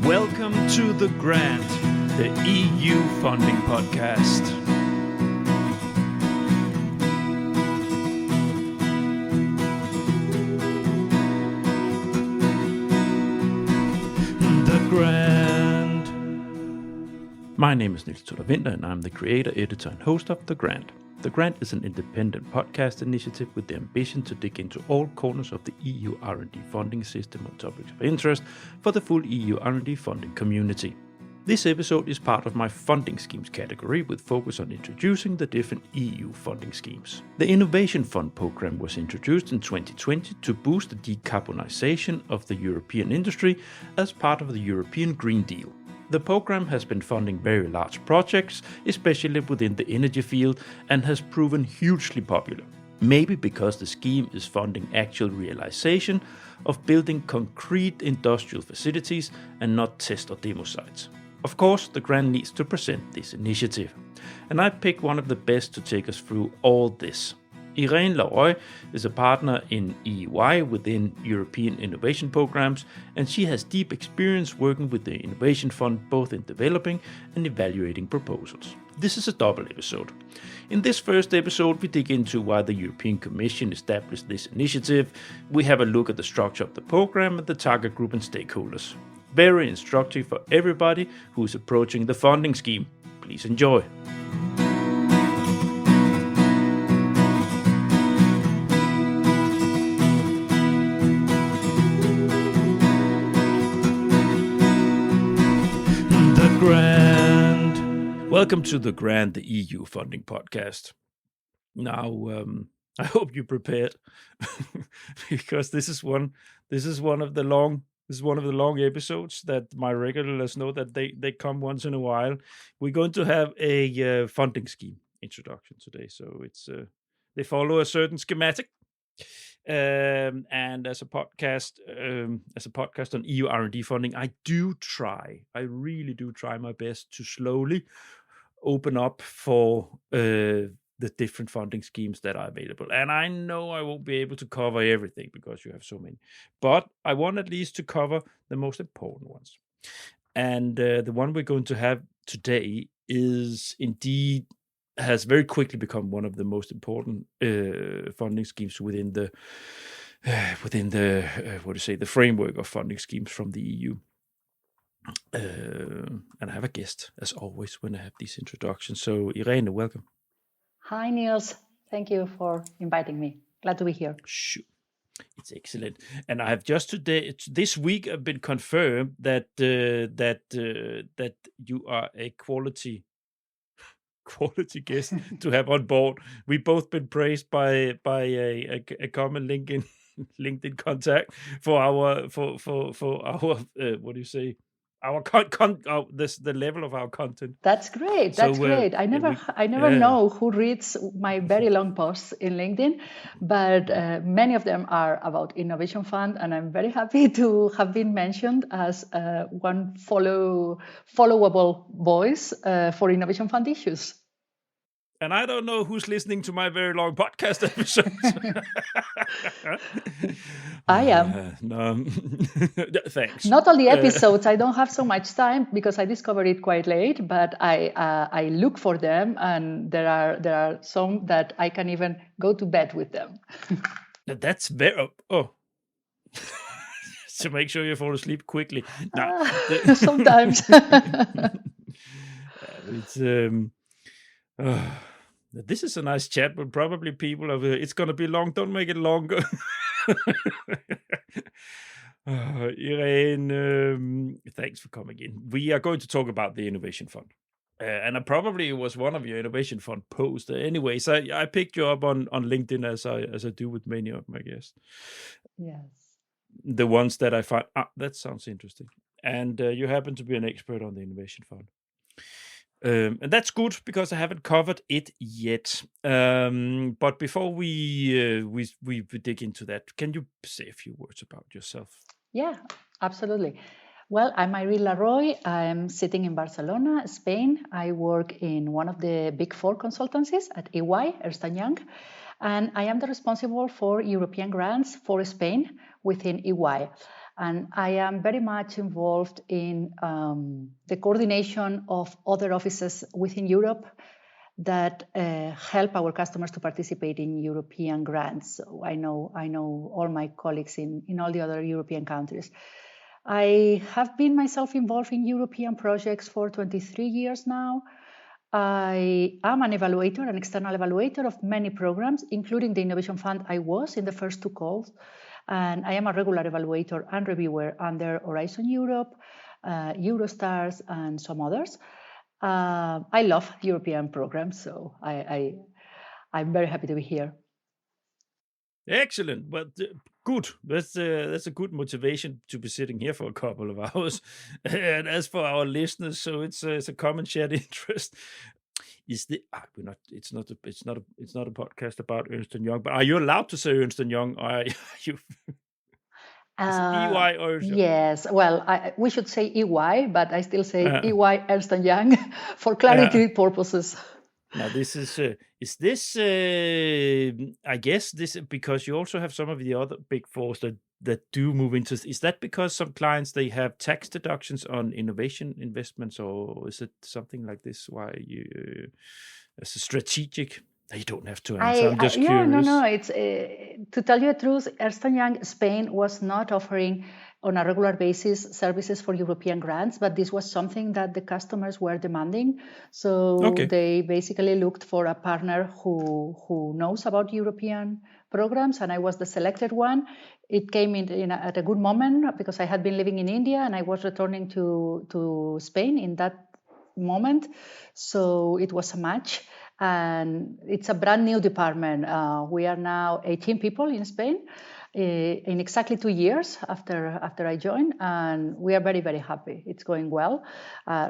Welcome to The Grant, the EU funding podcast. The Grant. My name is Niels Winter, and I'm the creator, editor, and host of The Grant. The Grant is an independent podcast initiative with the ambition to dig into all corners of the EU R&D funding system on topics of interest for the full EU R&D funding community. This episode is part of my funding schemes category with focus on introducing the different EU funding schemes. The Innovation Fund program was introduced in 2020 to boost the decarbonization of the European industry as part of the European Green Deal. The program has been funding very large projects, especially within the energy field, and has proven hugely popular. Maybe because the scheme is funding actual realization of building concrete industrial facilities and not test or demo sites. Of course, the grant needs to present this initiative. And I picked one of the best to take us through all this. Irene LaRoy is a partner in EY within European innovation programs, and she has deep experience working with the Innovation Fund both in developing and evaluating proposals. This is a double episode. In this first episode, we dig into why the European Commission established this initiative. We have a look at the structure of the program and the target group and stakeholders. Very instructive for everybody who is approaching the funding scheme. Please enjoy. Grant. Welcome to The Grant, the EU funding podcast. Now, I hope you're prepared because this is one of the long episodes that my regulars know that they come once in a while. We're going to have a funding scheme introduction today, so it's they follow a certain schematic. And as a podcast on EU R&D funding, I really do try my best to slowly open up for the different funding schemes that are available. And I know I won't be able to cover everything because you have so many, but I want at least to cover the most important ones. And the one we're going to have today is indeed has very quickly become one of the most important funding schemes within the the framework of funding schemes from the EU. And I have a guest, as always, when I have these introductions. So, Irene, welcome. Hi, Niels. Thank you for inviting me. Glad to be here. Sure. It's excellent. And I have just this week, I've been confirmed that you are a quality guest to have on board. We've both been praised by a common LinkedIn contact for our what do you say? Our the level of our content. That's great. That's great. I never know who reads my very long posts in LinkedIn, but many of them are about Innovation Fund, and I'm very happy to have been mentioned as one followable voice for Innovation Fund issues. And I don't know who's listening to my very long podcast episodes. I am. No. Thanks. Not all the episodes. I don't have so much time because I discovered it quite late. But I look for them, and there are some that I can even go to bed with them. That's very to make sure you fall asleep quickly. No. Sometimes. It's this is a nice chat, but probably people are. It's going to be long. Don't make it longer. Irene, thanks for coming in. We are going to talk about the Innovation Fund. And I probably was one of your Innovation Fund posts. Anyways, I picked you up on LinkedIn as I do with many of my guests. Yes. The ones that I find, that sounds interesting. And you happen to be an expert on the Innovation Fund. And that's good because I haven't covered it yet. But before we dig into that, can you say a few words about yourself? Yeah, absolutely. Well, I'm Irene LaRoy. I'm sitting in Barcelona, Spain. I work in one of the big four consultancies at EY, Ernst & Young, and I am the responsible for European grants for Spain within EY. And I am very much involved in the coordination of other offices within Europe that help our customers to participate in European grants. So I know all my colleagues in all the other European countries. I have been myself involved in European projects for 23 years now. I am an evaluator, an external evaluator of many programs, including the Innovation Fund. I was in the first two calls, and I am a regular evaluator and reviewer under Horizon Europe, Eurostars, and some others. I love European programs, so I'm very happy to be here. Excellent, but good. That's a good motivation to be sitting here for a couple of hours. And as for our listeners, so it's a common shared interest. Is the It's not a podcast about Ernst & Young, but are you allowed to say Ernst & Young? Or are you? EY or yes, well, we should say EY, but I still say EY Ernst & Young for clarity purposes. Now, this is this, I guess this, because you also have some of the other big fours that do move into, is that because some clients, they have tax deductions on innovation investments, or is it something like this? Why you, as a strategic, you don't have to answer. I'm just curious. No, it's, to tell you the truth, Ernst & Young Spain was not offering on a regular basis services for European grants, but this was something that the customers were demanding. So they basically looked for a partner who knows about European programs, and I was the selected one. It came at a good moment because I had been living in India and I was returning to Spain in that moment. So it was a match. And it's a brand new department. We are now 18 people in Spain in exactly 2 years after I joined, and we are very, very happy. It's going well.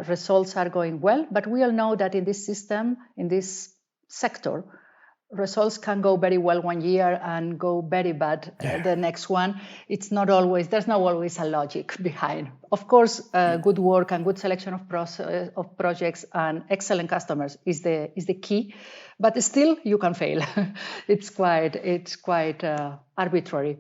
Results are going well, but we all know that in this system, in this sector, results can go very well 1 year and go very bad the next one. There's not always a logic behind. Of course, good work and good selection of projects and excellent customers is the key, but still you can fail. It's quite arbitrary.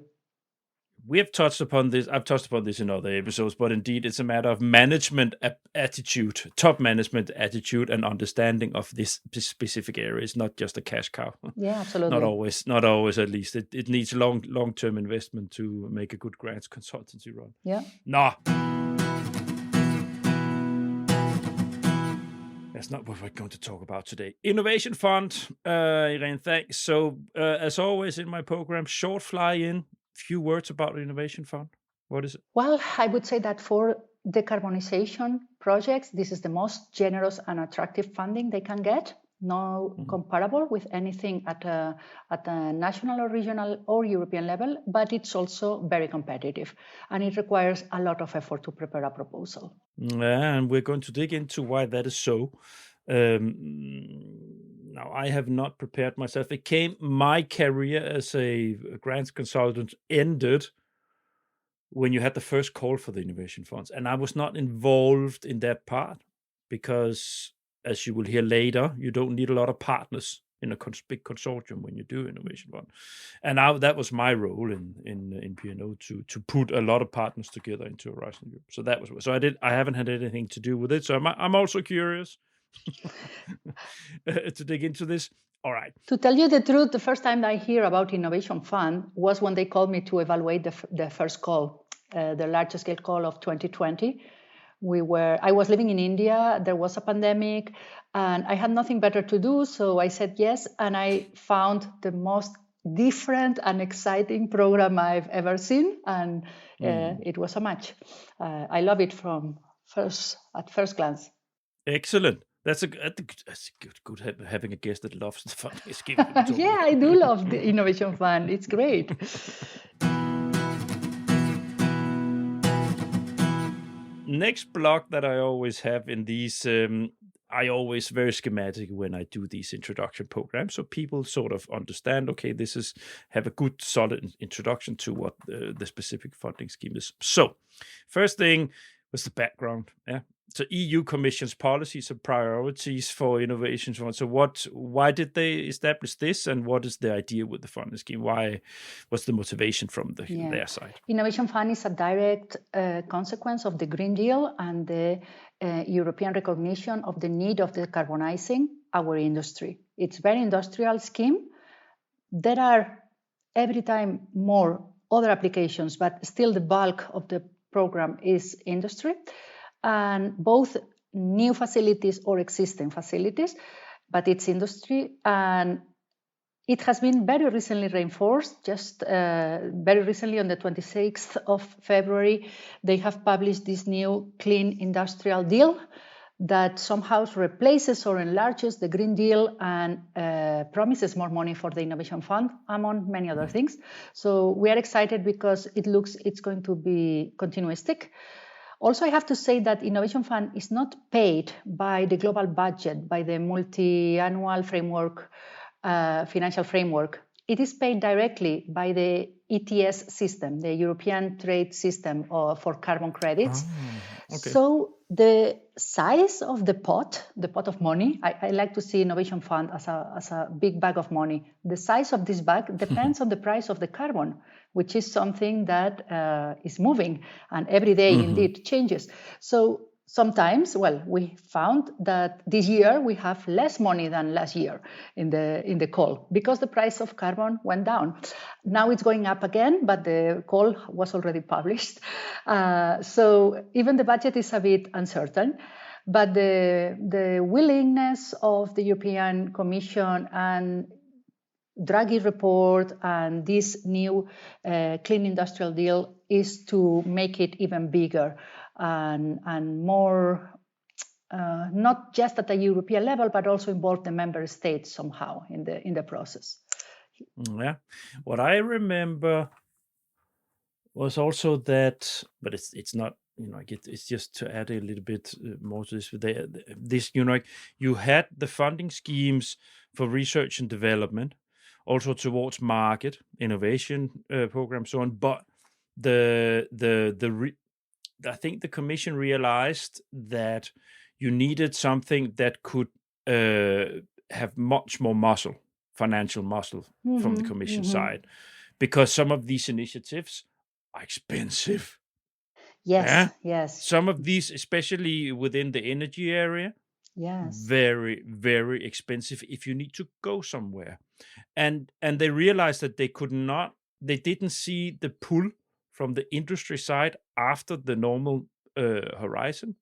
We have touched upon this. I've touched upon this in other episodes, but indeed, it's a matter of management attitude, top management attitude, and understanding of this specific area. It's not just a cash cow. Yeah, absolutely. Not always. At least it needs long-term investment to make a good grants consultancy run. Yeah. No. That's not what we're going to talk about today. Innovation Fund, Irene, thanks. So, as always in my program, short fly-in. Few words about the Innovation Fund. What is it? Well, I would say that for decarbonization projects, this is the most generous and attractive funding they can get. No comparable with anything at a national or regional or European level, but it's also very competitive, and it requires a lot of effort to prepare a proposal. And we're going to dig into why that is so. Now, I have not prepared myself. My career as a grants consultant ended when you had the first call for the innovation funds, and I was not involved in that part because, as you will hear later, you don't need a lot of partners in a big consortium when you do innovation fund. And that was my role in P&O to put a lot of partners together into Horizon Europe. So that was I haven't had anything to do with it. So I'm also curious to dig into this. All right. To tell you the truth, the first time I hear about Innovation Fund was when they called me to evaluate the first call, the largest scale call of 2020. I was living in India, there was a pandemic, and I had nothing better to do, so I said yes, and I found the most different and exciting program I've ever seen, and it was a match. I love it at first glance. Excellent. That's good having a guest that loves the funding scheme. Yeah, I do love the Innovation Fund. It's great. Next block that I always have in these, I always very schematic when I do these introduction programs, so people sort of understand, okay, have a good solid introduction to what the specific funding scheme is. So first thing was the background. Yeah, so EU Commission's policies and priorities for innovation. So why did they establish this, and what is the idea with the funding scheme? What's the motivation from their side? Innovation Fund is a direct consequence of the Green Deal and the European recognition of the need of decarbonizing our industry. It's a very industrial scheme. There are every time more other applications, but still the bulk of the program is industry, and both new facilities or existing facilities, but it's industry, and it has been very recently reinforced. Just very recently, on the 26th of February, they have published this new Clean Industrial Deal that somehow replaces or enlarges the Green Deal and promises more money for the Innovation Fund, among many other things. So we are excited because it looks it's going to be continuistic. Also, I have to say that Innovation Fund is not paid by the global budget, by the multi-annual framework, financial framework. It is paid directly by the ETS system, the European trade system for carbon credits. Oh, okay. So the size of the pot of money, I like to see Innovation Fund as a big bag of money. The size of this bag depends on the price of the carbon, which is something that is moving and every day indeed changes. So sometimes, we found that this year we have less money than last year in the call because the price of carbon went down. Now it's going up again, but the call was already published. So even the budget is a bit uncertain, but the willingness of the European Commission and Draghi report and this new Clean Industrial Deal is to make it even bigger and more, not just at the European level, but also involve the member states somehow in the process. Yeah, what I remember was also that, but it's not, it's just to add a little bit more to this. You had the funding schemes for research and development, also towards market innovation programs, so on. But I think the Commission realized that you needed something that could have much more financial muscle from the Commission side, because some of these initiatives are expensive. Yes, yes. Some of these, especially within the energy area, very, very expensive if you need to go somewhere. And they realized that they didn't see the pull from the industry side after the normal Horizon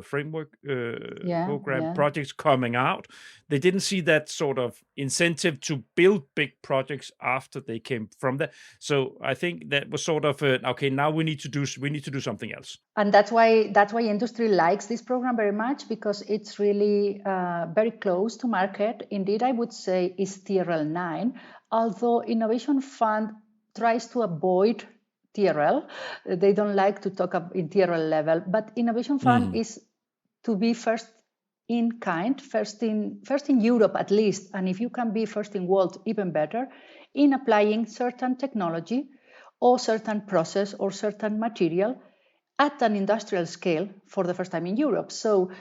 framework program projects coming out. They didn't see that sort of incentive to build big projects after they came from there. So I think that was sort of okay. Now we need to do something else. And that's why industry likes this program very much, because it's really very close to market. Indeed, I would say is TRL 9, although Innovation Fund tries to avoid TRL. They don't like to talk in TRL level, but Innovation Fund is to be first in kind, first in Europe at least, and if you can be first in world, even better, in applying certain technology or certain process or certain material at an industrial scale for the first time in Europe. So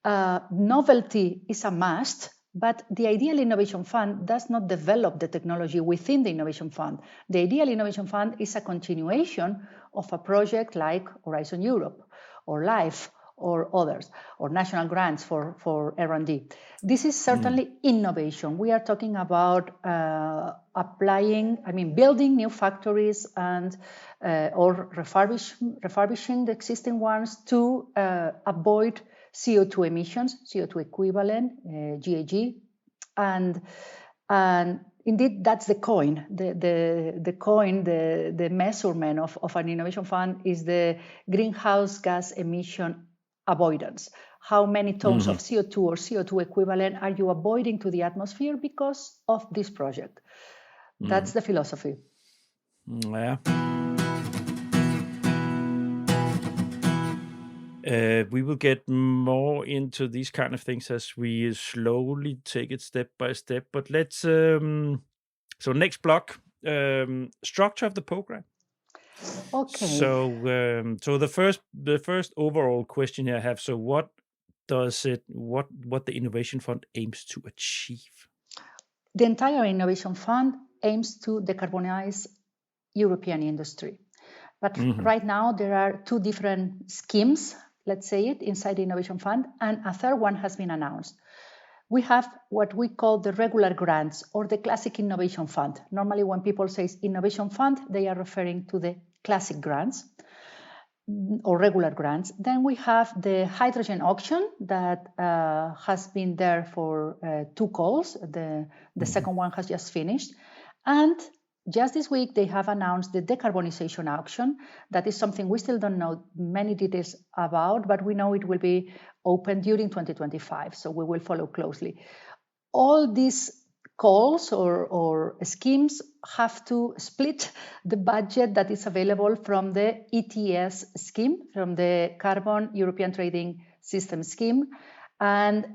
novelty is a must, but the Ideal Innovation Fund does not develop the technology within the Innovation Fund. The Ideal Innovation Fund is a continuation of a project like Horizon Europe or LIFE or others, or national grants for R&D. This is certainly innovation. We are talking about building new factories and or refurbishing the existing ones to avoid CO2 emissions, CO2 equivalent, GHG, and indeed that's the coin. The measurement of an innovation fund is the greenhouse gas emission avoidance. How many tons of CO2 or CO2 equivalent are you avoiding to the atmosphere because of this project? That's the philosophy. Yeah. We will get more into these kind of things as we slowly take it step by step. But let's so next block, structure of the program. Okay. So the first overall question here I have. So what the Innovation Fund aims to achieve? The entire Innovation Fund aims to decarbonize European industry. But right now there are two different schemes, let's say it, inside the Innovation Fund, and a third one has been announced. We have what we call the regular grants or the classic Innovation Fund. Normally when people say Innovation Fund, they are referring to the classic grants or regular grants. Then we have the hydrogen auction that has been there for two calls. The second one has just finished. And just this week, they have announced the decarbonization auction. That is something we still don't know many details about, but we know it will be open during 2025. So we will follow closely. All these calls or schemes have to split the budget that is available from the ETS scheme, from the Carbon European Trading System scheme. And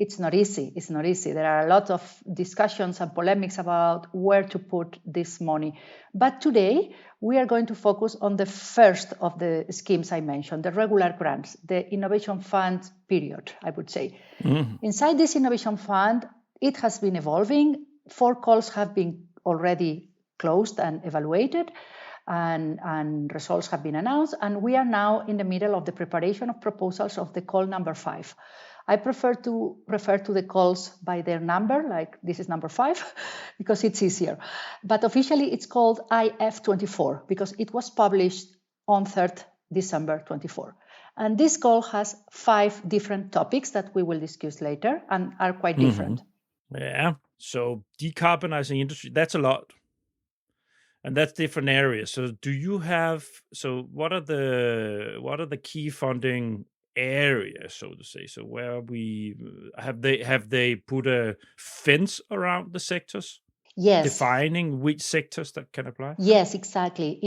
it's not easy. It's not easy. There are a lot of discussions and polemics about where to put this money. But today, we are going to focus on the first of the schemes I mentioned, the regular grants, the Innovation Fund period, I would say. Inside this Innovation Fund, it has been evolving. 4 calls have been already closed and evaluated, and results have been announced. And we are now in the middle of the preparation of proposals of the call number 5. I prefer to refer to the calls by their number, like this is number 5, because it's easier. But officially it's called IF24 because it was published on 3rd December 24. And this call has 5 different topics that we will discuss later and are quite different. Yeah, so decarbonizing industry, that's a lot. And that's different areas. So do you have, so what are the key funding areas, so to say? So where have they put a fence around the sectors? Yes. Defining which sectors that can apply? Yes, exactly.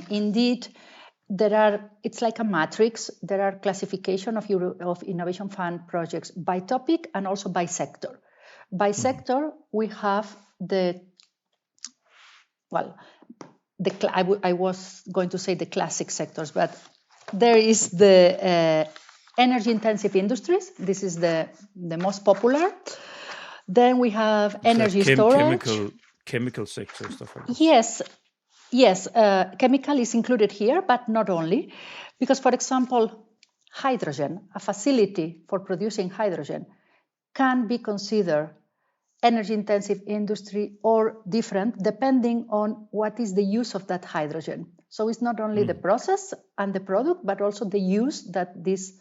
Indeed, it's like a matrix. There are classification of Innovation Fund projects by topic and also by sector. By sector, we have I was going to say the classic sectors, but there is the energy intensive industries. This is the most popular. Then we have energy storage. Chemical sector, stuff like this. Yes, chemical is included here, but not only. Because, for example, hydrogen, a facility for producing hydrogen, can be considered energy-intensive industry or different, depending on what is the use of that hydrogen. So it's not only the process and the product, but also the use that this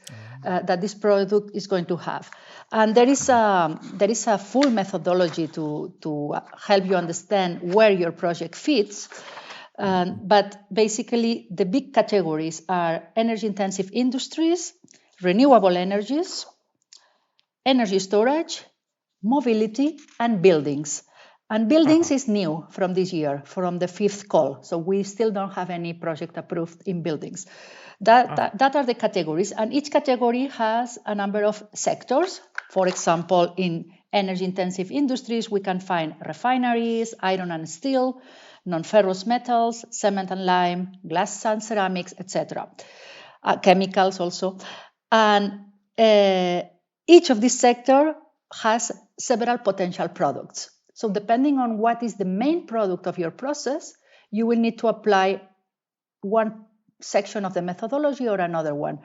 product is going to have. And there is a full methodology to help you understand where your project fits. But basically, the big categories are energy-intensive industries, renewable energies, energy storage, mobility, and buildings. And buildings is new from this year, from the 5th call. So we still don't have any project approved in buildings. That are the categories. And each category has a number of sectors. For example, in energy-intensive industries, we can find refineries, iron and steel, non-ferrous metals, cement and lime, glass and ceramics, etc. Chemicals also. And each of these sectors has several potential products. So depending on what is the main product of your process, you will need to apply one section of the methodology or another one.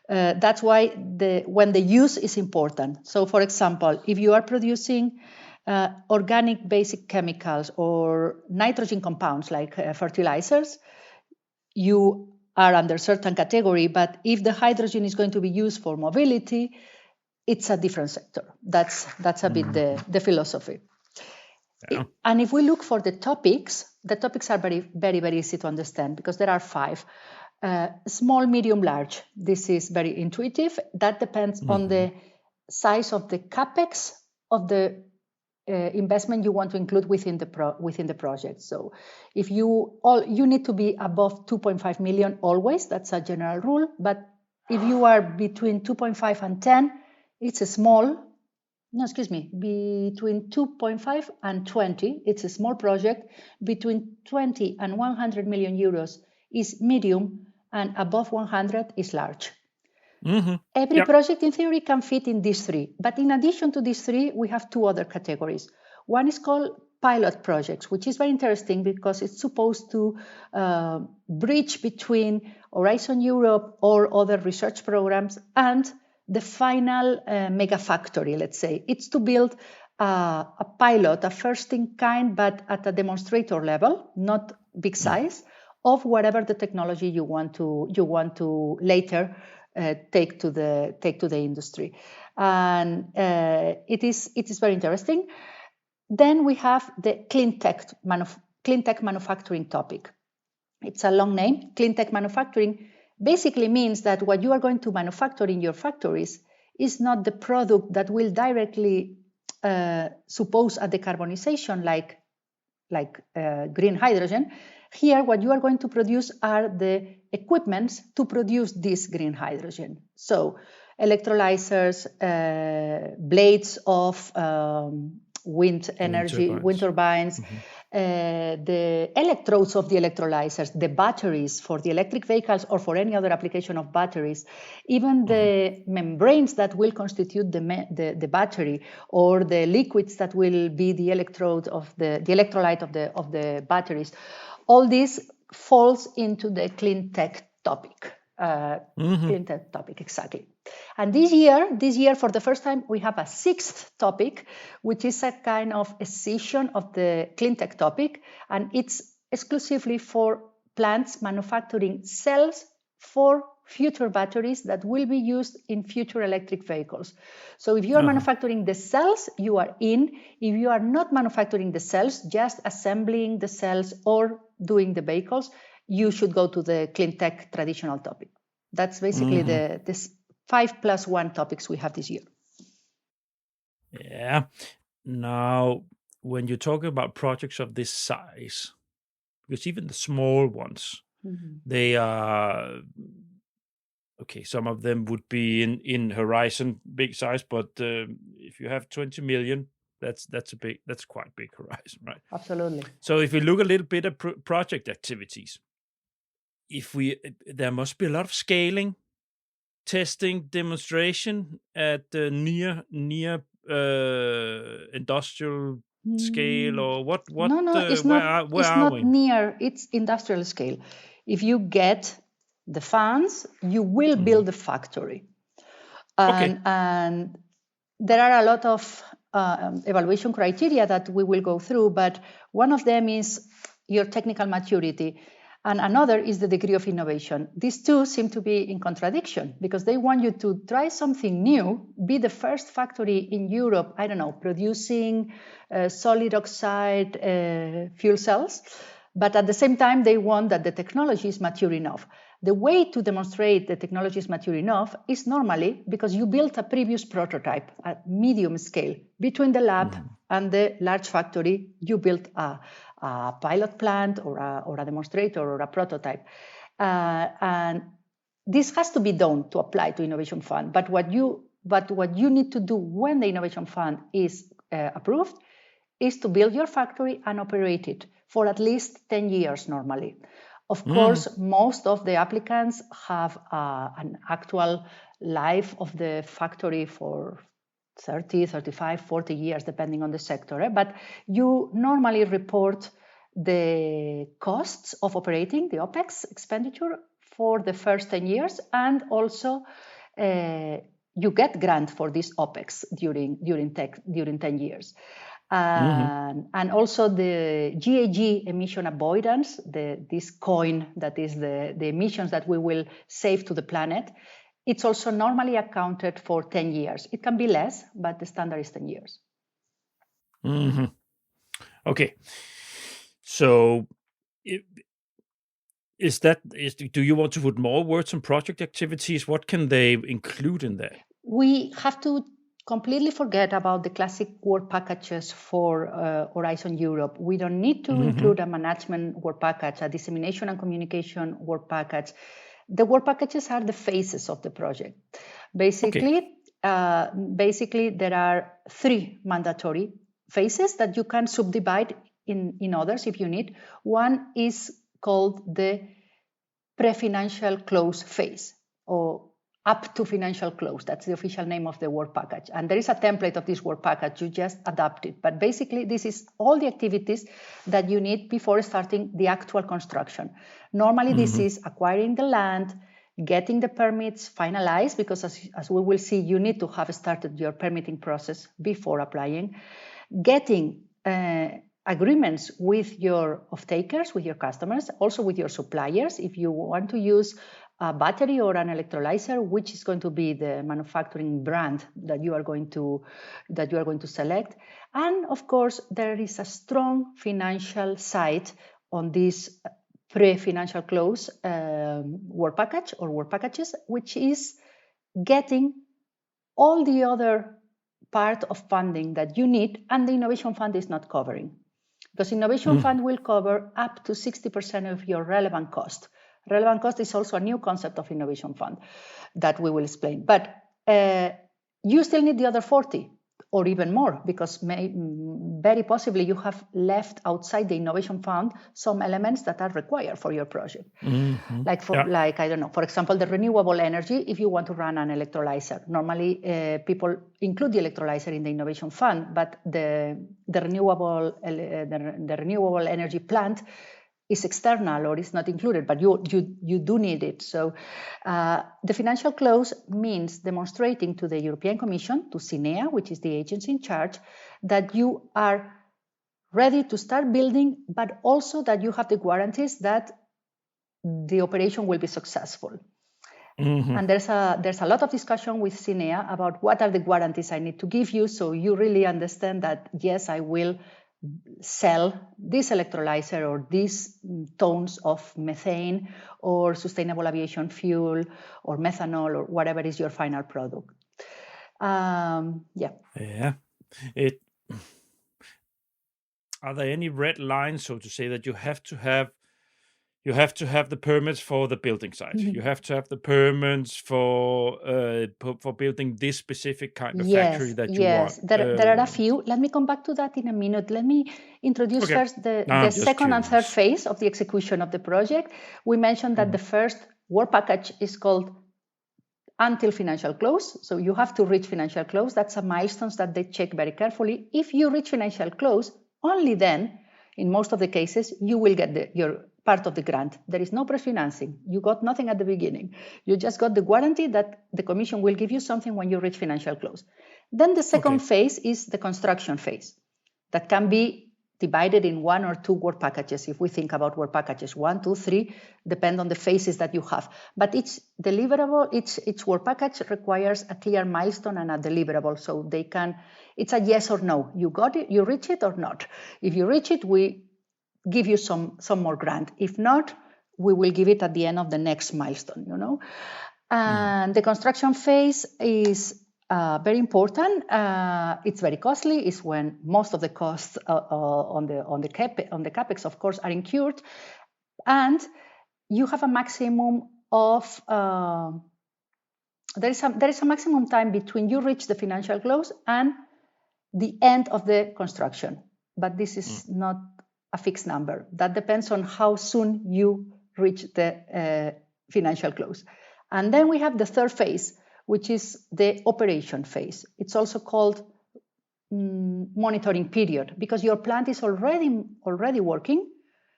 That's why when the use is important. So for example, if you are producing organic basic chemicals or nitrogen compounds like fertilizers, you are under certain category, but if the hydrogen is going to be used for mobility, it's a different sector. That's a bit the philosophy. Yeah. And if we look for the topics are very, very, very easy to understand because there are 5. Small, medium, large. This is very intuitive. That depends on the size of the capex of the investment you want to include within the project. So if you need to be above 2.5 million always, that's a general rule. But if you are between 2.5 and 10, it's a small No, excuse me, between 2.5 and 20, it's a small project. Between 20 and 100 million euros is medium, and above 100 is large. Every project in theory can fit in these three. But in addition to these three, we have two other categories. One is called pilot projects, which is very interesting because it's supposed to bridge between Horizon Europe or other research programs and the final mega factory, let's say. It's to build a pilot, a first in kind, but at a demonstrator level, not big size, of whatever the technology you want to later take to the industry. And it is very interesting. Then we have the clean tech manufacturing topic. It's a long name. Clean tech manufacturing basically means that what you are going to manufacture in your factories is not the product that will directly suppose a decarbonization like green hydrogen. Here, what you are going to produce are the equipments to produce this green hydrogen. So electrolyzers, blades of wind energy, wind turbines, the electrodes of the electrolyzers, the batteries for the electric vehicles or for any other application of batteries, even the membranes that will constitute the battery, or the liquids that will be the electrode of the electrolyte of the batteries. All this falls into the clean tech topic. Clean tech topic, exactly. And this year, for the first time, we have a sixth topic, which is a kind of escission of the clean tech topic, and it's exclusively for plants manufacturing cells for future batteries that will be used in future electric vehicles. So if you are manufacturing the cells, you are in. If you are not manufacturing the cells, just assembling the cells or doing the vehicles, you should go to the clean tech traditional topic. That's basically this 5+1 topics we have this year. Yeah. Now, when you talk about projects of this size, because even the small ones, they are okay. Some of them would be in Horizon big size, but if you have 20 million, that's quite big Horizon, right? Absolutely. So if we look a little bit at project activities, there must be a lot of scaling, testing, demonstration at the near industrial scale, or what? No, it's not near. It's industrial scale. If you get the funds, you will build the factory, and there are a lot of evaluation criteria that we will go through. But one of them is your technical maturity. And another is the degree of innovation. These two seem to be in contradiction because they want you to try something new, be the first factory in Europe, I don't know, producing solid oxide fuel cells. But at the same time, they want that the technology is mature enough. The way to demonstrate the technology is mature enough is normally because you built a previous prototype at medium scale. Between the lab and the large factory, you built a pilot plant or a demonstrator or a prototype. And this has to be done to apply to Innovation Fund. But what you need to do when the Innovation Fund is approved is to build your factory and operate it for at least 10 years normally. Of course, most of the applicants have an actual life of the factory for 30, 35, 40 years, depending on the sector. But you normally report the costs of operating, the OPEX expenditure, for the first 10 years, and also you get grant for this OPEX during 10 years. And also the GHG emission avoidance, this coin that is the emissions that we will save to the planet, it's also normally accounted for 10 years. It can be less, but the standard is 10 years. Okay. So do you want to put more words on project activities? What can they include in that? We have to completely forget about the classic work packages for Horizon Europe. We don't need to include a management work package, a dissemination and communication work package. The work packages are the phases of the project. Basically, basically there are 3 mandatory phases that you can subdivide in others if you need. One is called the pre-financial close phase, or up to financial close. That's the official name of the work package. And there is a template of this work package. You just adapt it. But basically, this is all the activities that you need before starting the actual construction. Normally, this is acquiring the land, getting the permits finalized, because as we will see, you need to have started your permitting process before applying, getting agreements with your off-takers, with your customers, also with your suppliers. If you want to use a battery or an electrolyzer, which is going to be the manufacturing brand that you are going to select. And of course, there is a strong financial side on this pre-financial close work package or work packages, which is getting all the other part of funding that you need and the Innovation Fund is not covering. Because Innovation Fund will cover up to 60% of your relevant cost. Relevant cost is also a new concept of Innovation Fund that we will explain. But you still need the other 40 or even more, because very possibly you have left outside the Innovation Fund some elements that are required for your project. Like, I don't know, for example, the renewable energy, if you want to run an electrolyzer. Normally, people include the electrolyzer in the Innovation Fund, but the renewable energy plant is external or is not included, but you do need it. So the financial close means demonstrating to the European Commission, to CINEA, which is the agency in charge, that you are ready to start building, but also that you have the guarantees that the operation will be successful. And there's a lot of discussion with CINEA about what are the guarantees I need to give you, so you really understand that, yes, I will sell this electrolyzer or these tons of methane or sustainable aviation fuel or methanol or whatever is your final product. Are there any red lines, so to say, that you have to have the permits for the building site? You have to have the permits for building this specific kind of factory that you want. Yes, there are a few. Let me come back to that in a minute. Let me introduce first the second and third phase of the execution of the project. We mentioned that the first work package is called until financial close. So you have to reach financial close. That's a milestone that they check very carefully. If you reach financial close, only then, in most of the cases, you will get your part of the grant. There is no pre-financing. You got nothing at the beginning. You just got the guarantee that the Commission will give you something when you reach financial close. Then the second phase is the construction phase. That can be divided in 1 or 2 work packages. If we think about work packages, 1, 2, 3, depend on the phases that you have. But each deliverable, each work package requires a clear milestone and a deliverable. So it's a yes or no. You got it, you reach it or not. If you reach it, we give you some more grant. If not, we will give it at the end of the next milestone, And the construction phase is very important. It's very costly. It's when most of the costs on the capex, of course, are incurred, and you have a maximum of there is a maximum time between you reach the financial close and the end of the construction. But this is not a fixed number. That depends on how soon you reach the financial close. And then we have the third phase, which is the operation phase. It's also called monitoring period, because your plant is already working.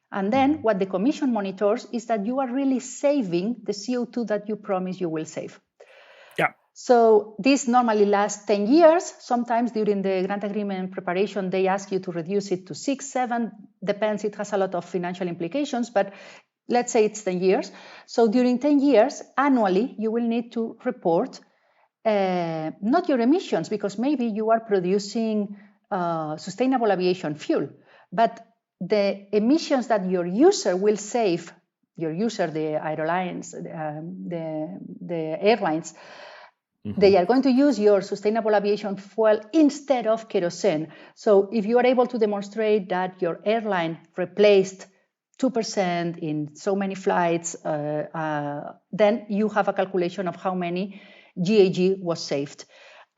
And then what the Commission monitors is that you are really saving the CO2 that you promise you will save. Yeah. So this normally lasts 10 years. Sometimes during the grant agreement preparation, they ask you to reduce it to 6, 7, depends. It has a lot of financial implications, but let's say it's 10 years. So during 10 years, annually, you will need to report not your emissions, because maybe you are producing sustainable aviation fuel, but the emissions that your user will save, the airlines, the airlines, they are going to use your sustainable aviation fuel instead of kerosene. So if you are able to demonstrate that your airline replaced 2% in so many flights, then you have a calculation of how many GAG was saved.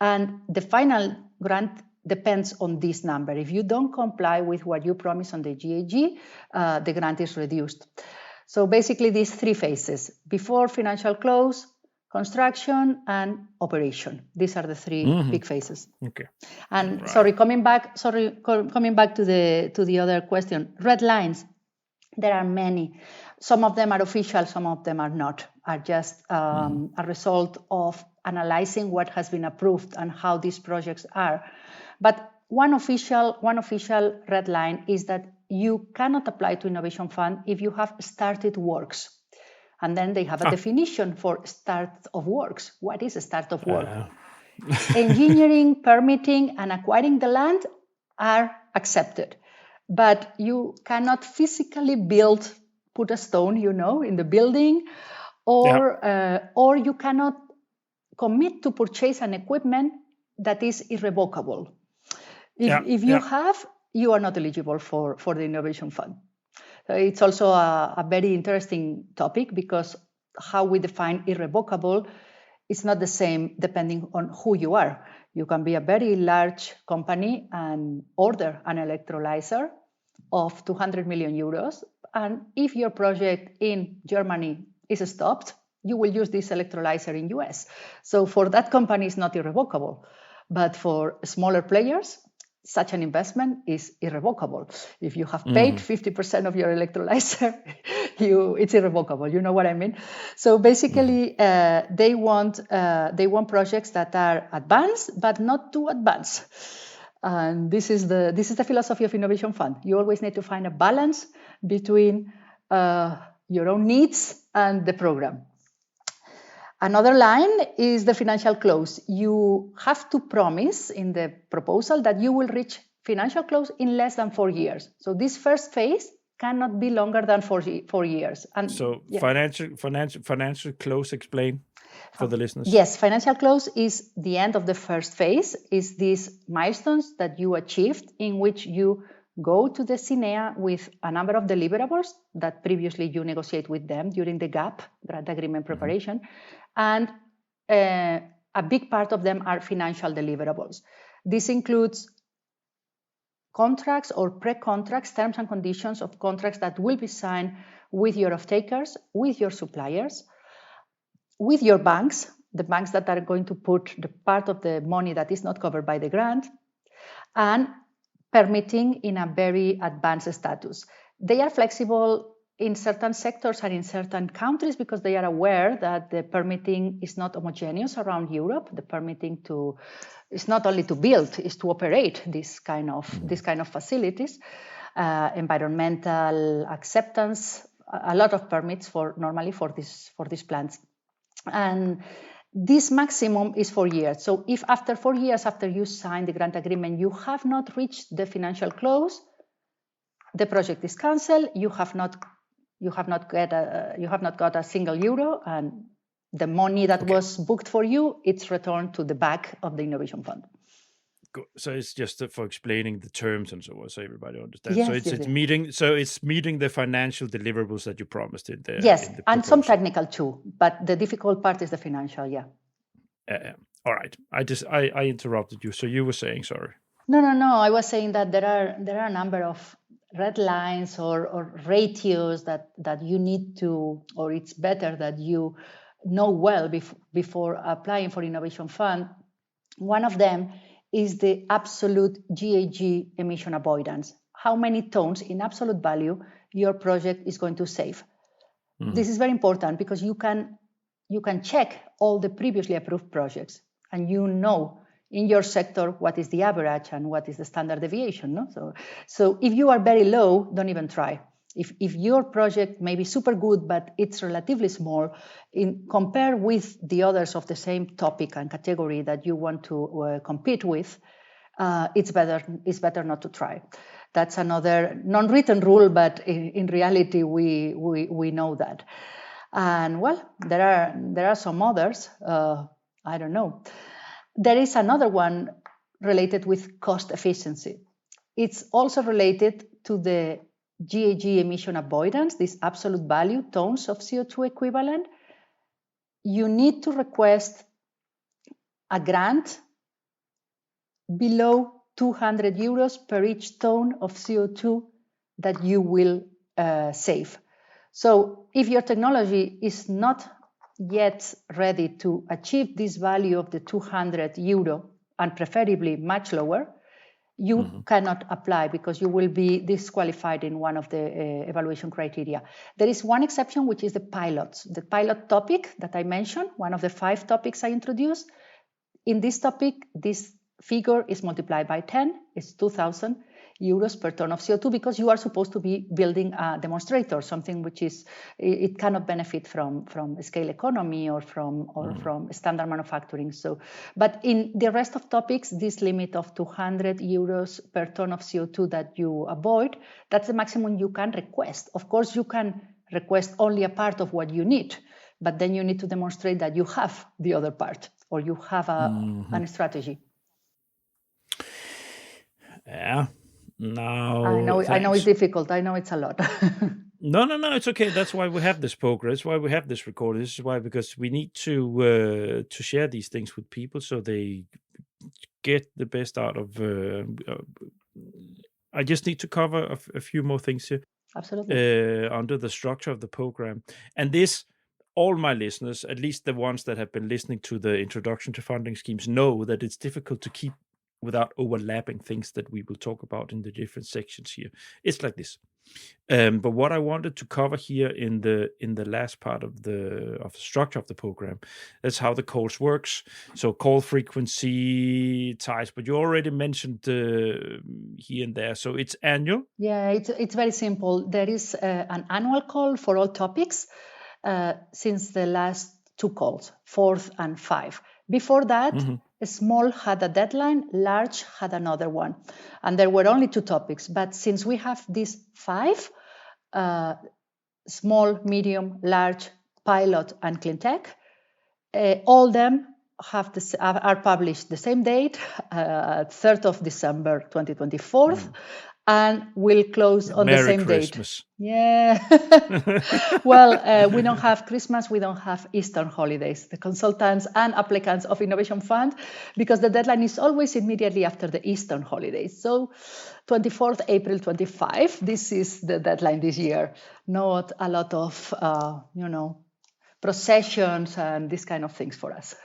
And the final grant depends on this number. If you don't comply with what you promise on the GHG, the grant is reduced. So basically these three phases: before financial close, construction, and operation. These are the three big phases. Okay. And right. coming back to the other question, red lines. There are many. Some of them are official, some of them are not. Are just a result of analyzing what has been approved and how these projects are. But one official red line is that you cannot apply to Innovation Fund if you have started works. And then they have a definition for start of works. What is a start of work? Engineering, permitting, and acquiring the land are accepted. But you cannot physically put a stone, in the building, or you cannot commit to purchase an equipment that is irrevocable. If you have, you are not eligible for the Innovation Fund. So it's also a very interesting topic, because how we define irrevocable is not the same depending on who you are. You can be a very large company and order an electrolyzer of 200 million euros. And if your project in Germany is stopped, you will use this electrolyzer in US. So for that company, it's not irrevocable. But for smaller players, such an investment is irrevocable. If you have paid 50% of your electrolyzer, it's irrevocable. You know what I mean? So basically, they want projects that are advanced, but not too advanced. And this is the philosophy of Innovation Fund. You always need to find a balance between your own needs and the program. Another line is the financial close. You have to promise in the proposal that you will reach financial close in less than 4 years. So this first phase cannot be longer than 4 years. And so financial close, explain for the listeners. Yes, financial close is the end of the first phase, is these milestones that you achieved, in which you go to the CINEA with a number of deliverables that previously you negotiate with them during the GAP, grant agreement preparation. And a big part of them are financial deliverables. This includes contracts or pre-contracts, terms and conditions of contracts that will be signed with your off-takers, with your suppliers, with your banks, the banks that are going to put the part of the money that is not covered by the grant, and permitting in a very advanced status. They are flexible in certain sectors and in certain countries, because they are aware that the permitting is not homogeneous around Europe. The permitting is not only to build, is to operate this kind of facilities, environmental acceptance, a lot of permits normally for these plants. And this maximum is 4 years. So if after 4 years after you sign the grant agreement, you have not reached the financial close, the project is cancelled. You have not got a single euro, and the money that was booked for you, it's returned to the back of the Innovation Fund. Good. So it's just for explaining the terms and so on, so everybody understands. Yes, it's meeting the financial deliverables that you promised in the and proposal. Some technical too, but the difficult part is the financial. All right. I interrupted you. So you were saying, sorry. No. I was saying that there are a number of red lines or ratios that you need to, or it's better that you know well before applying for Innovation Fund. One of them is the absolute GHG emission avoidance. How many tons in absolute value your project is going to save. This is very important, because you can check all the previously approved projects, and you know in your sector what is the average and what is the standard deviation. No? So if you are very low, don't even try. If your project may be super good, but it's relatively small, compare with the others of the same topic and category that you want to compete with, it's better not to try. That's another non-written rule, but in reality, we know that. And well, there are some others. I don't know. There is another one related with cost efficiency. It's also related to the GHG emission avoidance, this absolute value, tons of CO2 equivalent. You need to request a grant below 200 euros per each ton of CO2 that you will save. So if your technology is not yet ready to achieve this value of the 200 euro, and preferably much lower, you cannot apply because you will be disqualified in one of the evaluation criteria. There is one exception, which is the pilots. The pilot topic that I mentioned, one of the 5 topics I introduced. In this topic, this figure is multiplied by 10. It's 2,000 euros per ton of CO2 because you are supposed to be building a demonstrator, something which is, it cannot benefit from scale economy or from standard manufacturing. So, but in the rest of topics, this limit of 200 euros per ton of CO2 that you avoid, that's the maximum you can request. Of course, you can request only a part of what you need, but then you need to demonstrate that you have the other part or you have a strategy. Yeah. No, I know it's difficult. I know it's a lot. No, it's okay. That's why we have this program. That's why we have this recording. This is why, because we need to share these things with people so they get the best out of. I just need to cover a few more things here. Absolutely. Under the structure of the program, and this. All my listeners, at least the ones that have been listening to the introduction to funding schemes, know that it's difficult to keep without overlapping things that we will talk about in the different sections here. It's like this. But what I wanted to cover here in the last part of the structure of the program, that's how the calls works. So call frequency, ties, but you already mentioned here and there. So it's annual. Yeah, it's very simple. There is an annual call for all topics since the last 2 calls, 4th and 5. Before that, small had a deadline, large had another one. And there were only 2 topics. But since we have these 5, small, medium, large, pilot, and clean tech, all them are published the same date, 3rd of December 2024, and will close on the same Christmas. date. Yeah. Well, we don't have Christmas, we don't have Easter holidays, the consultants and applicants of Innovation Fund, because the deadline is always immediately after the Easter holidays. So 24th April 25, this is the deadline this year. Not a lot of, processions and this kind of things for us.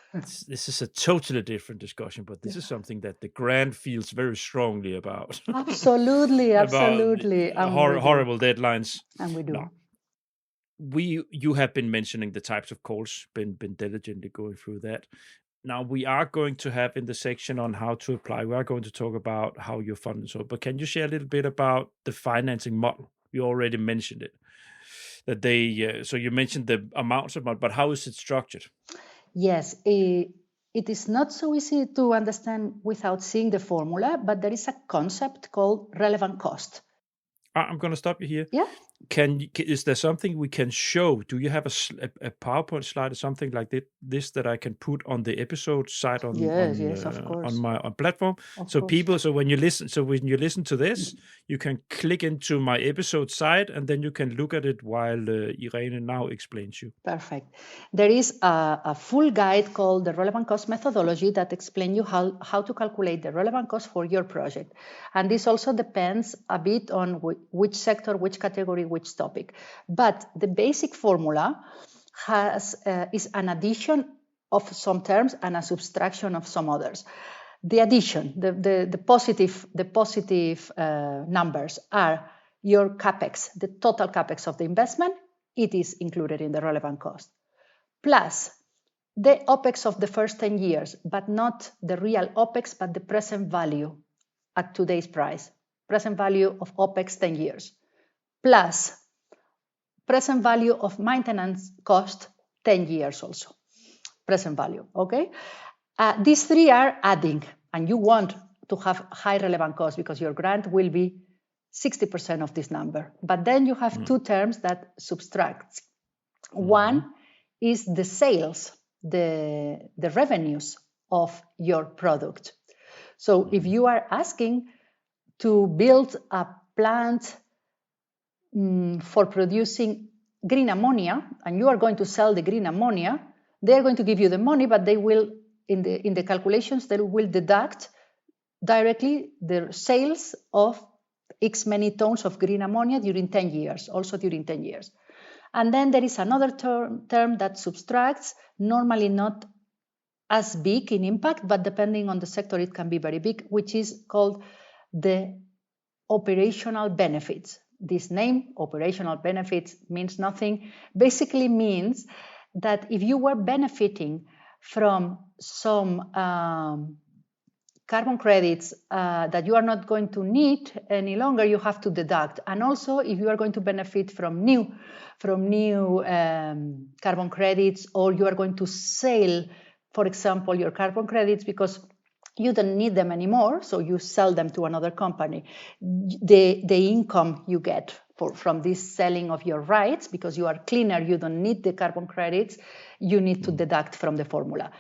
This is a totally different discussion, but this is something that the grant feels very strongly about. Absolutely. Horrible deadlines. And we do. No. You have been mentioning the types of calls, been diligently going through that. Now we are going to have in the section on how to apply, we are going to talk about how you're funded. So, but can you share a little bit about the financing model? You already mentioned it. That so you mentioned the amounts of money, but how is it structured? Yes, it is not so easy to understand without seeing the formula, but there is a concept called relevant cost. I'm going to stop you here. Yeah. Is there something we can show? Do you have a PowerPoint slide or something like this that I can put on the episode side on my platform? So when you listen to this, you can click into my episode side and then you can look at it while Irene now explains you. Perfect. There is a full guide called the relevant cost methodology that explains you how to calculate the relevant cost for your project. And this also depends a bit on which sector, which category, which topic. But the basic formula is an addition of some terms and a subtraction of some others. The addition, the positive numbers are your capex, the total capex of the investment. It is included in the relevant cost. Plus the OPEX of the first 10 years, but not the real OPEX, but the present value at today's price. Present value of OPEX 10 years. Plus present value of maintenance cost 10 years also. Present value, okay? These 3 are adding, and you want to have high relevant cost because your grant will be 60% of this number. But then you have 2 terms that subtract. One is the sales, the revenues of your product. So if you are asking to build a plant for producing green ammonia, and you are going to sell the green ammonia, they are going to give you the money, but they will, in the calculations, they will deduct directly the sales of X many tons of green ammonia during 10 years, also during 10 years. And then there is another term that subtracts, normally not as big in impact, but depending on the sector, it can be very big, which is called the operational benefits. This name, operational benefits, means nothing. Basically means that if you were benefiting from some carbon credits that you are not going to need any longer, you have to deduct. And also, if you are going to benefit from new carbon credits, or you are going to sell, for example, your carbon credits because you don't need them anymore, so you sell them to another company, the income you get from this selling of your rights, because you are cleaner, you don't need the carbon credits, you need to deduct from the formula.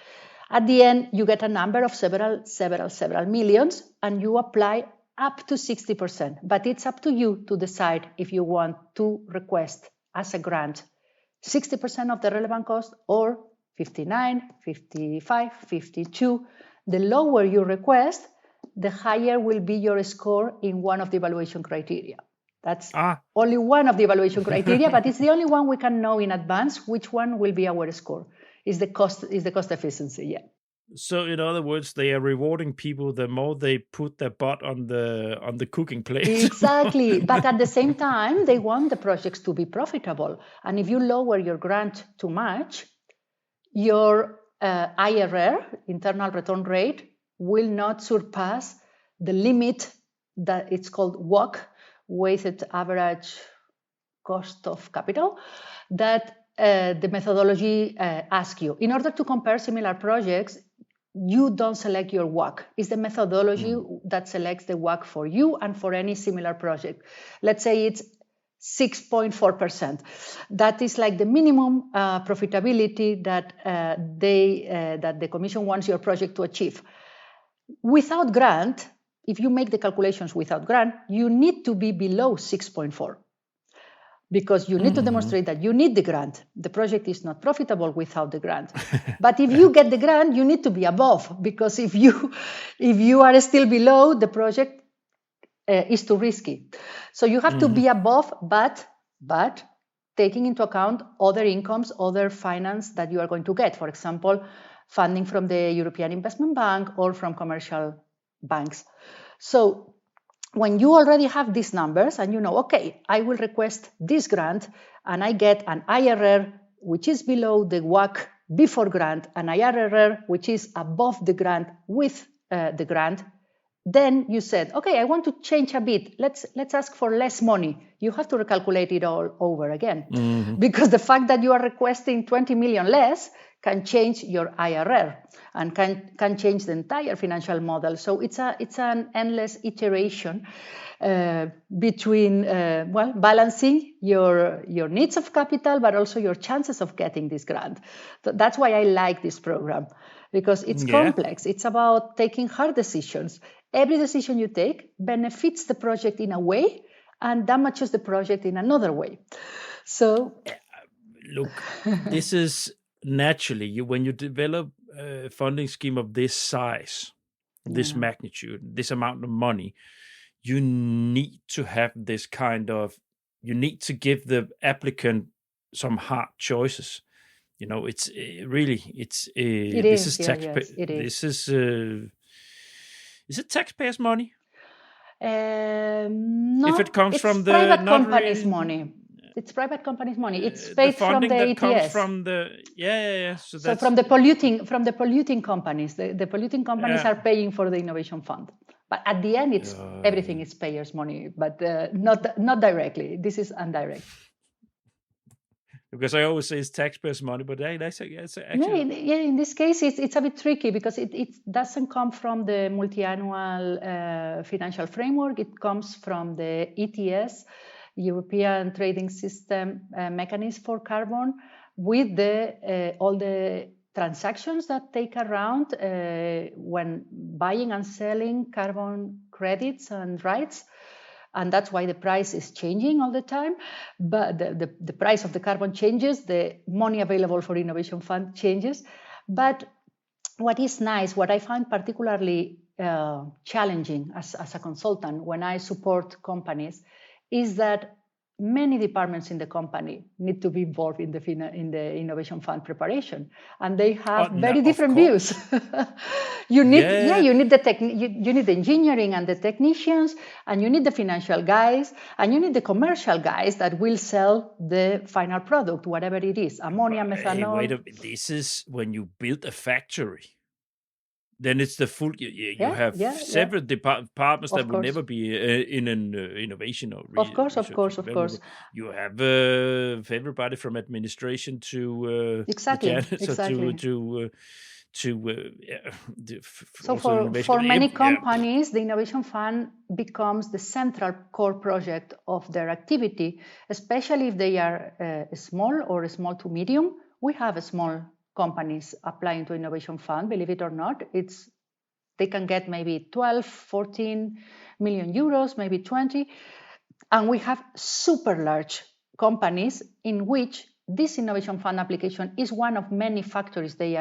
At the end, you get a number of several millions, and you apply up to 60%. But it's up to you to decide if you want to request as a grant 60% of the relevant cost, or 59, 55, 52. The lower you request, the higher will be your score in one of the evaluation criteria. That's only one of the evaluation criteria, but it's the only one we can know in advance which one will be our score. Is the cost efficiency, yeah. So in other words, they are rewarding people the more they put their butt on the cooking plate. Exactly, but at the same time, they want the projects to be profitable. And if you lower your grant too much, your IRR, internal return rate, will not surpass the limit that it's called WACC, weighted average cost of capital, that the methodology asks you. In order to compare similar projects, you don't select your WACC. It's the methodology that selects the WACC for you and for any similar project. Let's say it's 6.4%. That is like the minimum profitability that that the Commission wants your project to achieve. Without grant, if you make the calculations without grant, you need to be below 6.4. Because you need to demonstrate that you need the grant. The project is not profitable without the grant. But if you get the grant, you need to be above, because if you are still below, the project is too risky. So you have to be above, but taking into account other incomes, other finance that you are going to get. For example, funding from the European Investment Bank or from commercial banks. So when you already have these numbers and you know, okay, I will request this grant and I get an IRR which is below the WACC before grant, an IRR which is above the grant with the grant, then you said, okay, I want to change a bit. Let's ask for less money. You have to recalculate it all over again. Because the fact that you are requesting 20 million less can change your IRR and can change the entire financial model. So it's an endless iteration between balancing your needs of capital, but also your chances of getting this grant. So that's why I like this program, because it's complex. It's about taking hard decisions. Every decision you take benefits the project in a way and damages the project in another way. So, look, this is naturally when you develop a funding scheme of this size, this magnitude, this amount of money, you need to have this kind of. You need to give the applicant some hard choices. You know, it's really this is taxpayer. This is. Is it taxpayers' money? No, if it comes from the private companies' money. It's private companies' money. It's paid from the ETS. Comes from the So from the polluting companies. The polluting companies are paying for the innovation fund. But at the end, it's everything is payers' money, but not directly. This is indirect. Because I always say it's taxpayers' money, but that's actually... in this case, it's a bit tricky because it doesn't come from the multi-annual financial framework. It comes from the ETS, European Trading System mechanism for carbon, with all the transactions that take around when buying and selling carbon credits and rights. And that's why the price is changing all the time. But the price of the carbon changes, the money available for innovation fund changes. But what is nice, what I find particularly challenging as a consultant when I support companies is that many departments in the company need to be involved in the innovation fund preparation, and they have very different views. You need you need the engineering and the technicians, and you need the financial guys, and you need the commercial guys that will sell the final product, whatever it is, ammonia, methanol. Hey, wait this is when you build a factory. Then it's the full. You have several departments that will never be in an innovation or research. Of course. You have everybody from administration to exactly. So for many companies, the innovation fund becomes the central core project of their activity, especially if they are small or small to medium. We have small companies applying to innovation fund, believe it or not. They can get maybe 12, 14 million euros, maybe 20. And we have super large companies in which this innovation fund application is one of many factories they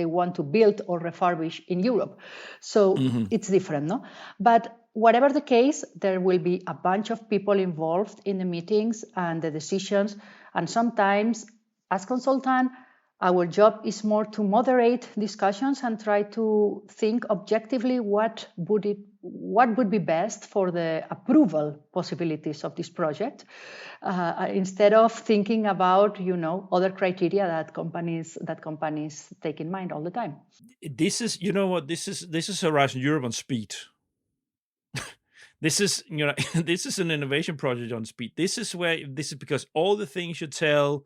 want to build or refurbish in Europe. So it's different, no? But whatever the case, there will be a bunch of people involved in the meetings and the decisions. And sometimes, as consultant, our job is more to moderate discussions and try to think objectively what would be best for the approval possibilities of this project, instead of thinking about other criteria that companies take in mind all the time. This is this is Horizon Europe on speed. This is this is an innovation project on speed. This is because all the things you tell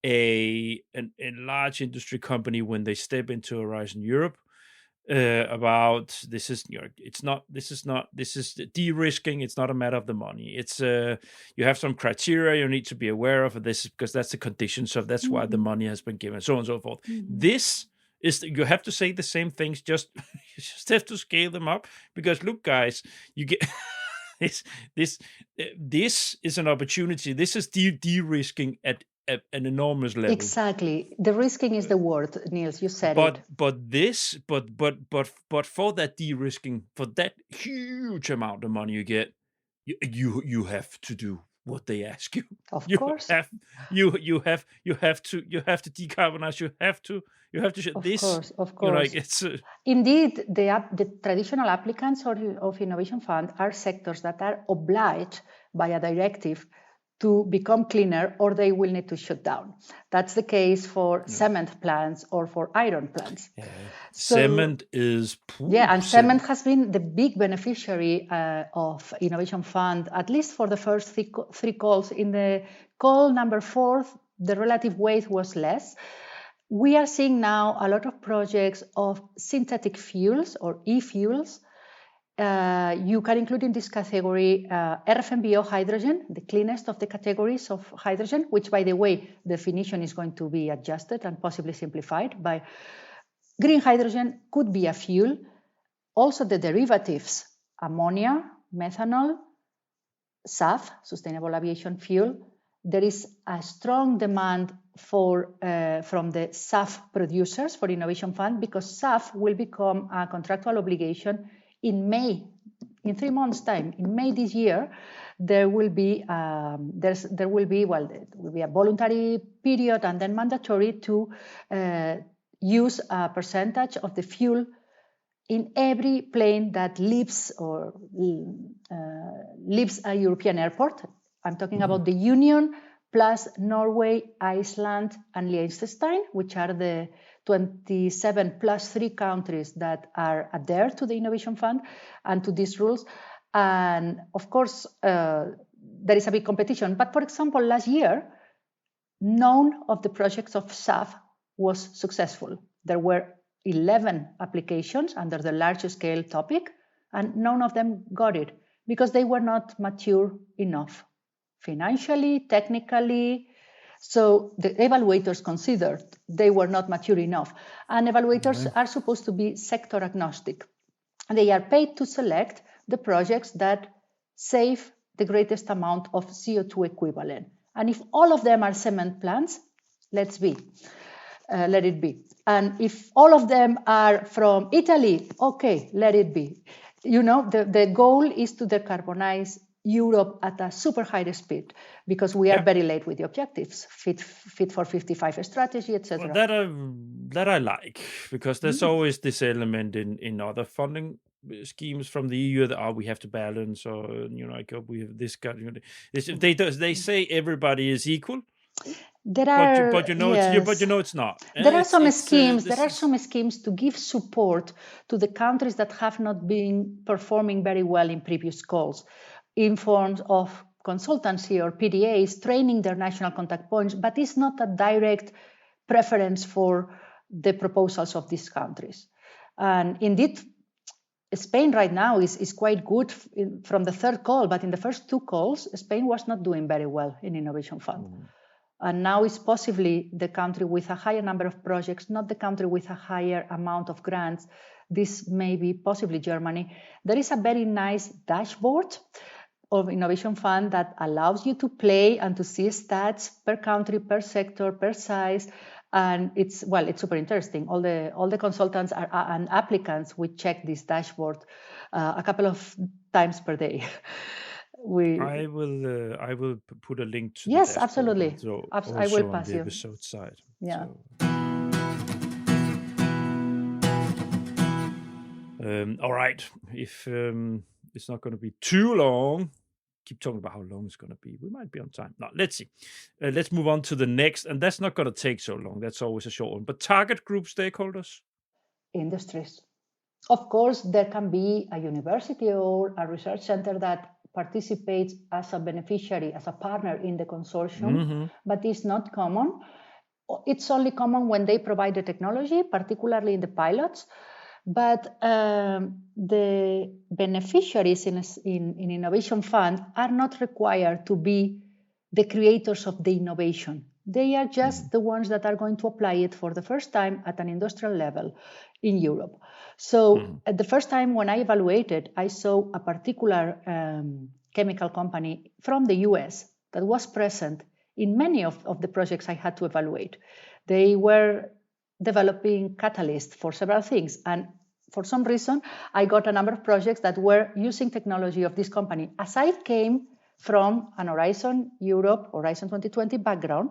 a large industry company when they step into Horizon Europe about this is this is de-risking. It's not a matter of the money. It's you have some criteria you need to be aware of this because that's the condition. So that's why the money has been given, so on and so forth. This is you have to say the same things. You just have to scale them up because look, guys, you get. This is an opportunity. This is de-risking at an enormous level. Exactly. The risking is the word, Niels. You said it. But for that de-risking, for that huge amount of money you get, you have to do what they ask you. Of course. You have to decarbonize. You have to this. Of course. Indeed, the traditional applicants of innovation fund are sectors that are obliged by a directive to become cleaner, or they will need to shut down. That's the case for cement plants or for iron plants. Yeah. Cement is... and cement has been the big beneficiary of Innovation Fund, at least for the first three calls. In the call number 4, the relative weight was less. We are seeing now a lot of projects of synthetic fuels or e-fuels. You can include in this category RFNBO hydrogen, the cleanest of the categories of hydrogen, which, by the way, definition is going to be adjusted and possibly simplified. By green hydrogen could be a fuel. Also the derivatives, ammonia, methanol, SAF, sustainable aviation fuel. There is a strong demand from the SAF producers for Innovation Fund because SAF will become a contractual obligation in May, in 3 months' time. In May this year, there will be a voluntary period and then mandatory to use a percentage of the fuel in every plane that leaves a European airport. I'm talking about the Union plus Norway, Iceland, and Liechtenstein, which are the 27 plus 3 countries that are adhered to the Innovation Fund and to these rules. And of course, there is a big competition. But for example, last year, none of the projects of SAF was successful. There were 11 applications under the large scale topic, and none of them got it because they were not mature enough, financially, technically. So the evaluators considered they were not mature enough. And evaluators are supposed to be sector agnostic. They are paid to select the projects that save the greatest amount of CO2 equivalent. And if all of them are cement plants, let it be. And if all of them are from Italy, okay, let it be. The goal is to decarbonize Europe at a super high speed, because we are very late with the objectives, fit for 55 strategy, etc. Well, that I like, because there's always this element in other funding schemes from the EU that we have to balance, or we have this guy. They say everybody is equal. There are, but it's not. There are some schemes to give support to the countries that have not been performing very well in previous calls, in forms of consultancy or PDAs, training their national contact points, but it's not a direct preference for the proposals of these countries. And indeed, Spain right now is quite good from the third call, but in the first two calls, Spain was not doing very well in Innovation Fund. And now it's possibly the country with a higher number of projects, not the country with a higher amount of grants. This may be possibly Germany. There is a very nice dashboard of Innovation Fund that allows you to play and to see stats per country, per sector, per size. And it's super interesting. All the consultants and applicants, we check this dashboard a couple of times per day. I will put a link to. Yes, absolutely. I will pass on the you. episode side. Yeah. All right. If it's not going to be too long, keep talking about how long it's going to be. We might be on time. Now, let's see. Let's move on to the next, and that's not going to take so long. That's always a short one. But target group stakeholders? Industries. Of course, there can be a university or a research center that participates as a beneficiary, as a partner in the consortium, but it's not common. It's only common when they provide the technology, particularly in the pilots. But the beneficiaries in Innovation Fund are not required to be the creators of the innovation. They are just the ones that are going to apply it for the first time at an industrial level in Europe. So at the first time when I evaluated, I saw a particular chemical company from the US that was present in many of the projects I had to evaluate. They were developing catalysts for several things. And for some reason, I got a number of projects that were using technology of this company. As I came from an Horizon Europe, Horizon 2020 background,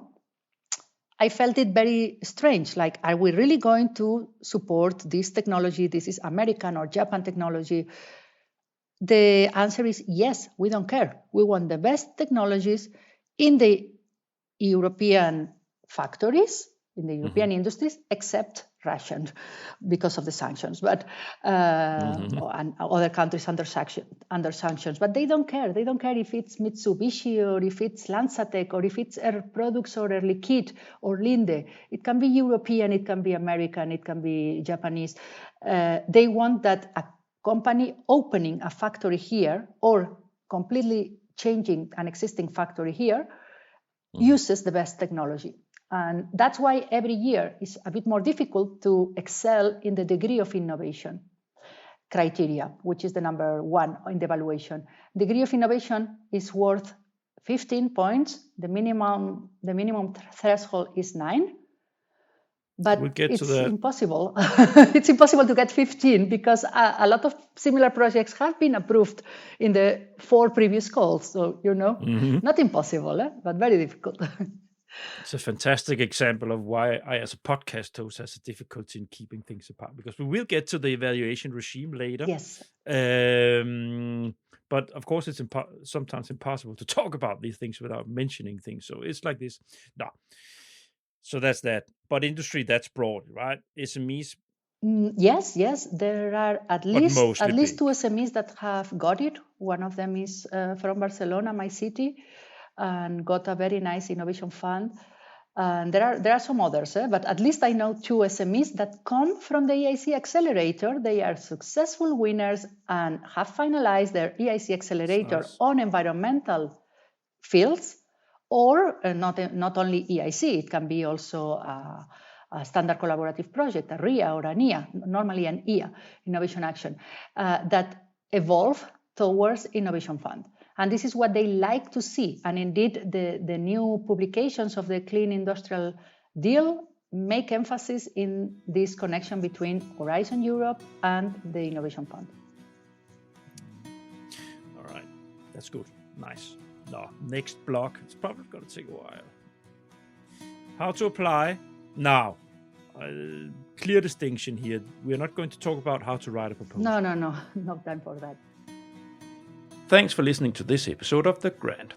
I felt it very strange. Like, are we really going to support this technology? This is American or Japan technology. The answer is yes, we don't care. We want the best technologies in the European factories, in the European industries, except Russian because of the sanctions, but and other countries under sanctions. But they don't care. They don't care if it's Mitsubishi or if it's Lanzatec or if it's Air Products or Air Liquide or Linde. It can be European, it can be American, it can be Japanese. They want that a company opening a factory here or completely changing an existing factory here uses the best technology. And that's why every year is a bit more difficult to excel in the degree of innovation criteria, which is the number one in the evaluation. Degree of innovation is worth 15 points. The minimum threshold is 9. But it's impossible. It's impossible to get 15 because a lot of similar projects have been approved in the 4 previous calls. So, not impossible, but very difficult. It's a fantastic example of why I, as a podcast host, has a difficulty in keeping things apart, because we will get to the evaluation regime later. Yes. But of course, it's sometimes impossible to talk about these things without mentioning things. So it's like this. No. So that's that. But industry, that's broad, right? SMEs? Yes. There are at least 2 SMEs that have got it. One of them is from Barcelona, my city, and got a very nice innovation fund. And there are some others, but at least I know 2 SMEs that come from the EIC Accelerator. They are successful winners and have finalized their EIC Accelerator on environmental fields, or not only EIC. It can be also a standard collaborative project, a RIA or an IA, normally an IA, Innovation Action, that evolve towards Innovation Fund. And this is what they like to see. And indeed, the new publications of the Clean Industrial Deal make emphasis in this connection between Horizon Europe and the Innovation Fund. All right, that's good. Nice. Now, next block, it's probably going to take a while. How to apply? Now, clear distinction here. We're not going to talk about how to write a proposal. No time for that. Thanks for listening to this episode of The Grant.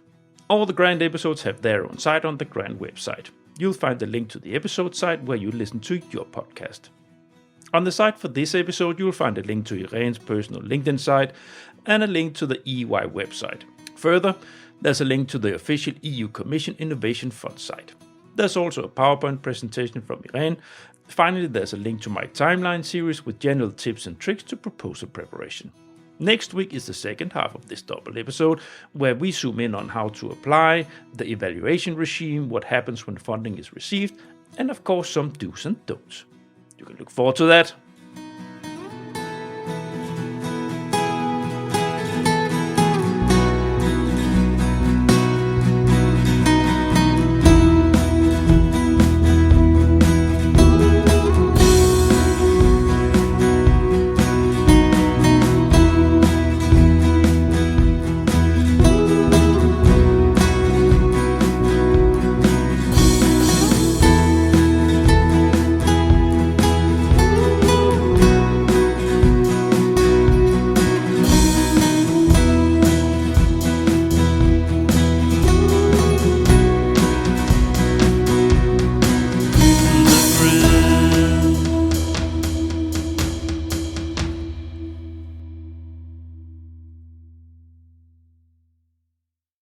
All the Grant episodes have their own site on the Grant website. You'll find the link to the episode site where you listen to your podcast. On the site for this episode, you'll find a link to Irene's personal LinkedIn site and a link to the EY website. Further, there's a link to the official EU Commission Innovation Fund site. There's also a PowerPoint presentation from Irene. Finally, there's a link to my timeline series with general tips and tricks to proposal preparation. Next week is the second half of this double episode, where we zoom in on how to apply, the evaluation regime, what happens when funding is received, and of course some do's and don'ts. You can look forward to that.